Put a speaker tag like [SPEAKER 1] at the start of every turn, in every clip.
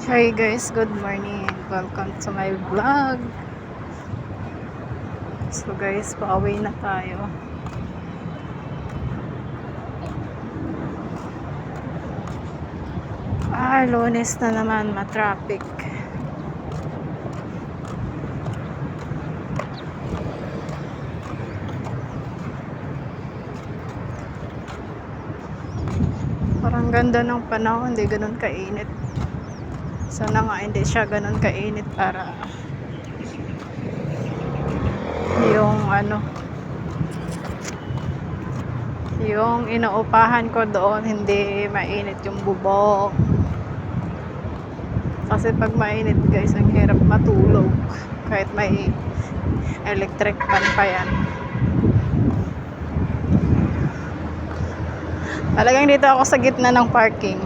[SPEAKER 1] Hi guys, good morning. Welcome to my vlog. So guys, pauwi na tayo. Lunes na naman, ma-traffic. Parang ganda ng panahon, hindi ganun kainit. Sana nga hindi siya ganun kainit para yung inuupahan ko doon hindi mainit yung bubong. Kasi pag mainit guys, ang hirap matulog kahit may electric fan pa yan. Talagang dito ako sa gitna ng parking.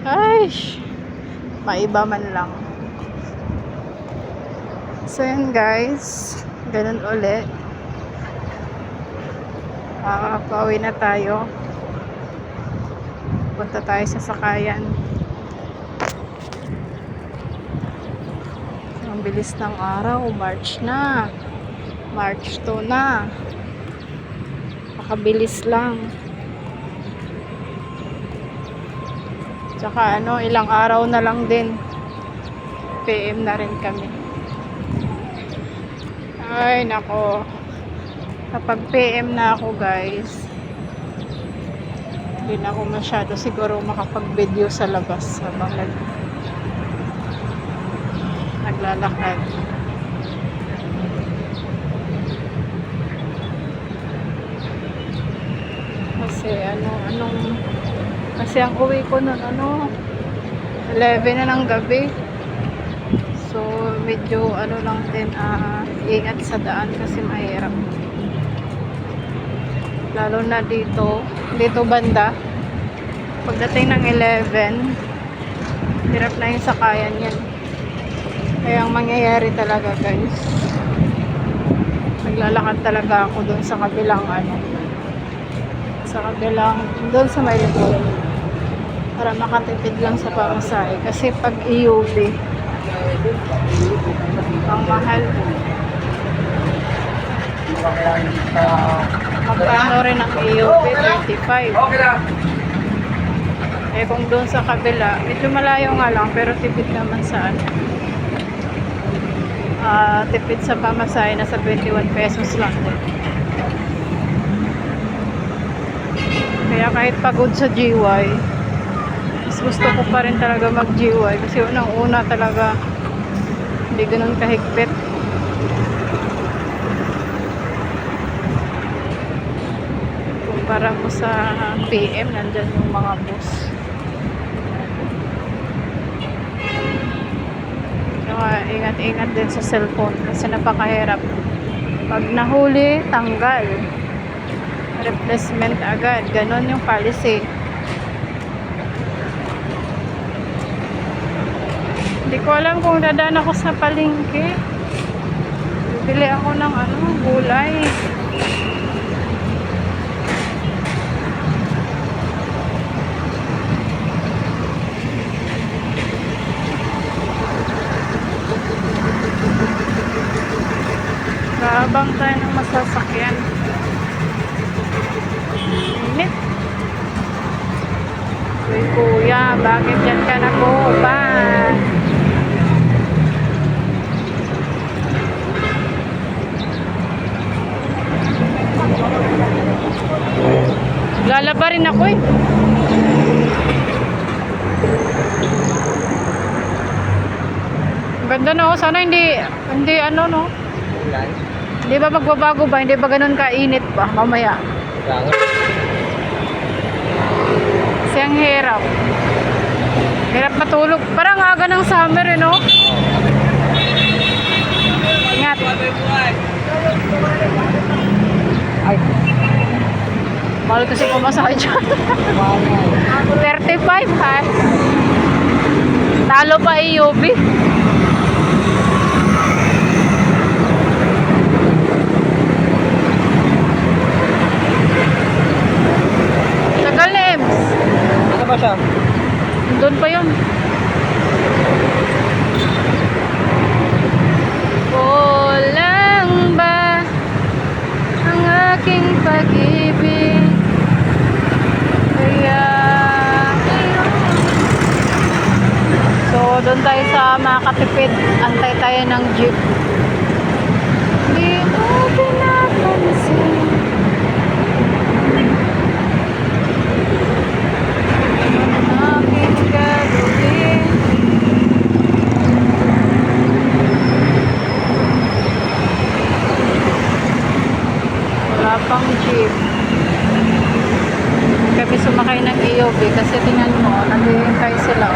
[SPEAKER 1] Ay, maiba man lang. So yun guys, ganun ulit. Pauwi na tayo. Punta tayo sa sakayan. Ang bilis ng araw, March na. March 2 na. Pakabilis lang. Tsaka ilang araw na lang din. PM na rin kami. Ay, nako. Kapag PM na ako guys, hindi na ako masyado siguro makapag-video sa labas habang naglalakad. Kasi ang uwi ko nun 11 na ng gabi. So medyo lang din, ingat sa daan kasi mahirap. Lalo na dito banda. Pagdating ng 11, hirap na yung sakayan yan. Kaya ang mangyayari talaga guys, naglalakad talaga ako dun sa kabilang doon sa may likod para makatipid lang sa pamasahe. Kasi pag EUV ang mahal. Magkano rin ang EUV? 35. Eh kung doon sa kabila, medyo malayo nga lang pero tipid naman sa tipid sa pamasahe, nasa 21 pesos lang din. Kaya kahit pagod sa GY, mas gusto ko pa rin talaga mag GY kasi unang-una talaga hindi ganun kahigpit. Kumpara mo sa PM, nandyan yung mga bus. Kaya ingat-ingat din sa cellphone kasi napakahirap. Pag nahuli, tanggal. Replacement agad. Ganon yung policy. Hindi ko alam kung dadaan ako sa palengke. Bibili ako ng gulay. Kaabang tayo ng masasakyan. Init. Uy kuya, bakit dyan ka nakuban? Lalaba rin ako eh. Ganda na sana hindi Hindi ba magbabago ba? Hindi ba ganun kainit ba mamaya? Kasi ang hirap. Hirap matulog. Parang aga ng summer Ingat. Ay. Mahal kasi pumasakay dyan. 35 ha. Talo pa EUV. Tagal na Ems.
[SPEAKER 2] Ano ba siya?
[SPEAKER 1] Doon pa yun. Kulang ba ang aking pag-ibig? Kaya so doon tayo sa makatipid. Antay tayo ng jeep. Di mo pinapansin ang aking gagawin. Wala pang jeep. Kami sumakay ng EOB kasi tingnan mo, naghihintay sila.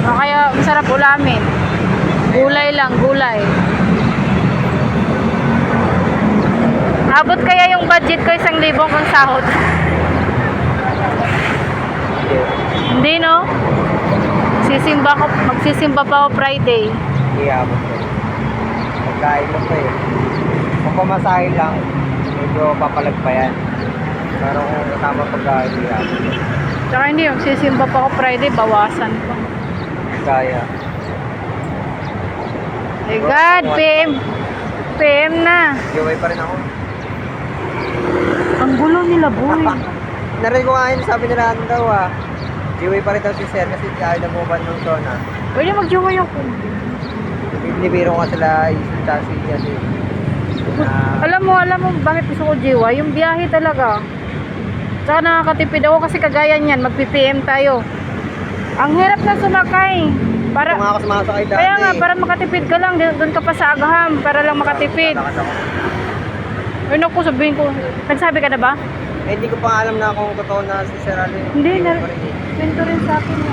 [SPEAKER 1] O kaya masarap ulamin. Gulay lang, gulay. Abot kaya yung budget ko 1,000 kung sahod? Hindi, no? Magsisimba pa ako Friday.
[SPEAKER 2] Hindi abot ko. Pagkain mo pa eh. Kung pamasahin lang, medyo papalag pa yan. Pero kung kasama pagkain, hindi abot.
[SPEAKER 1] Tsaka hindi, magsisimba pa ako Friday, bawasan pa.
[SPEAKER 2] Kaya.
[SPEAKER 1] My God, PM na.
[SPEAKER 2] Giveaway pa rin ako.
[SPEAKER 1] Ang gulo nila, boy.
[SPEAKER 2] Narinig ko nga yun, sabi nila ano daw giveaway pa rin daw si Sir kasi ayaw na bumaban ng zona.
[SPEAKER 1] Pwede mag-jowa ako.
[SPEAKER 2] Binibiro nga sila isip si kasi.
[SPEAKER 1] Alam mo bakit gusto ko jiwa? Yung biyahe talaga. Tsaka nakakatipid ako kasi kagaya niyan, mag-PPM tayo. Ang hirap na sumakay. Para,
[SPEAKER 2] Kung ako sumasakay dati.
[SPEAKER 1] kaya nga, para makatipid ka lang, doon ka pa sa Agaham, para lang makatipid. Ay naku, sabihin ko, nagsabi ka na ba?
[SPEAKER 2] Eh, hindi ko pa alam na kung totoo na si Sir Ali.
[SPEAKER 1] Hindi, kwento rin sa akin ni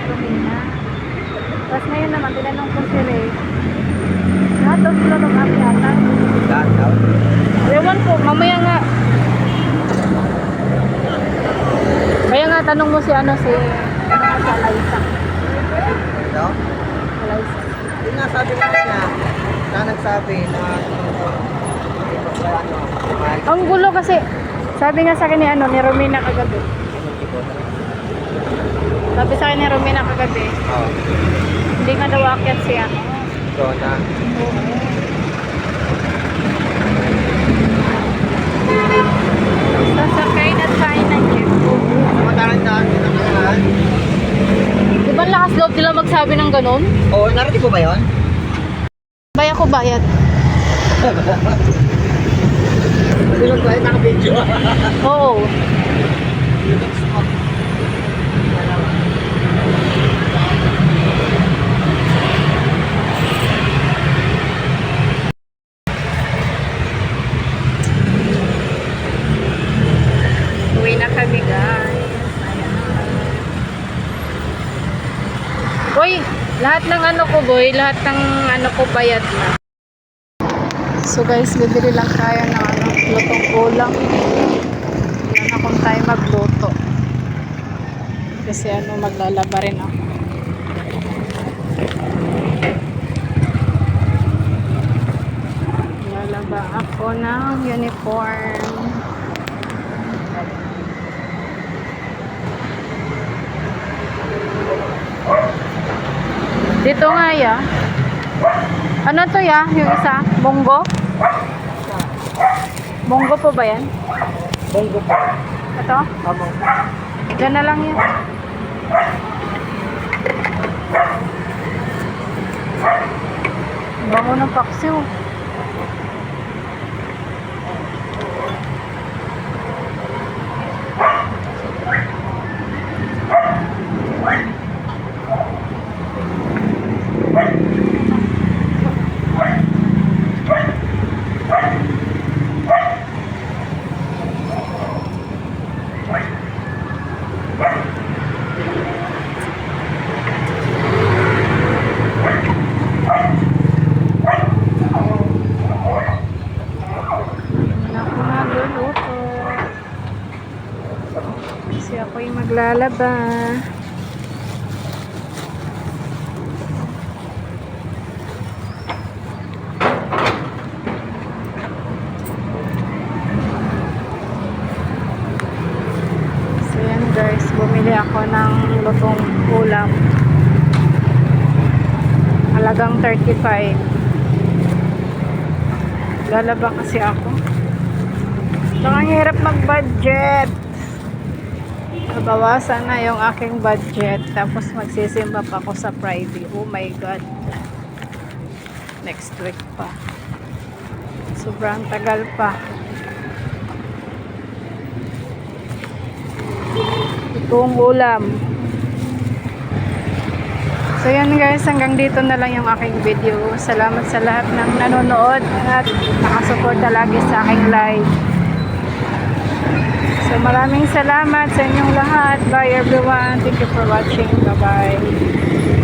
[SPEAKER 1] Romina. Tapos ngayon naman, tinanong ko si Ray. Lahat daw sila ng api yata.
[SPEAKER 2] Lahat daw?
[SPEAKER 1] Ewan ko, mamaya nga. Kaya nga, tanong mo si si Alaysa.
[SPEAKER 2] Ito?
[SPEAKER 1] Alaysa.
[SPEAKER 2] Yun nga, sabi ko niya, na nagsabi na
[SPEAKER 1] Ang gulo kasi, sabi nga sa akin ni Romina kagabi. Sabi sa akin ni Romina kagabi,
[SPEAKER 2] Oo.
[SPEAKER 1] hindi nga daw akyat siya.
[SPEAKER 2] Zona.
[SPEAKER 1] Sasakay na tayo ng jeep.
[SPEAKER 2] Matalang sa akin ang kailangan.
[SPEAKER 1] Di ba lakas loob nila magsabi ng ganun?
[SPEAKER 2] Oo, narinig ko ba yun?
[SPEAKER 1] Bay ako bayad.
[SPEAKER 2] Hindi lang tayo naka-video.
[SPEAKER 1] Oo. Uwi na kami, guys. Ayan. Uy, lahat ng lahat ng ko bayad na. So guys, bibili lang tayo ng lutong ulam. Wala na kung tayo magluto. Kasi maglalaba rin ako. Lalaba ako ng uniform. Dito nga ya. Ano to ya? Yung isa? Munggo? Munggo po ba yan?
[SPEAKER 2] Bonggo po.
[SPEAKER 1] Ito?
[SPEAKER 2] Amo.
[SPEAKER 1] Diyan na lang yan. Bango ng paksiw. Kasi ako'y maglalaba. bumili ako ng lutong ulam. Halagang 35. Lalaba kasi ako. So, ang hirap mag-budget. Nabawasan na yung aking budget. Tapos magsisimba pa ako sa Friday. Oh my God. Next week pa. Sobrang tagal pa. Itong ulam. So yan guys, hanggang dito na lang yung aking video. Salamat sa lahat ng nanonood at nakasuporta lagi sa aking live. So maraming salamat sa inyong lahat. Bye everyone. Thank you for watching. Bye bye.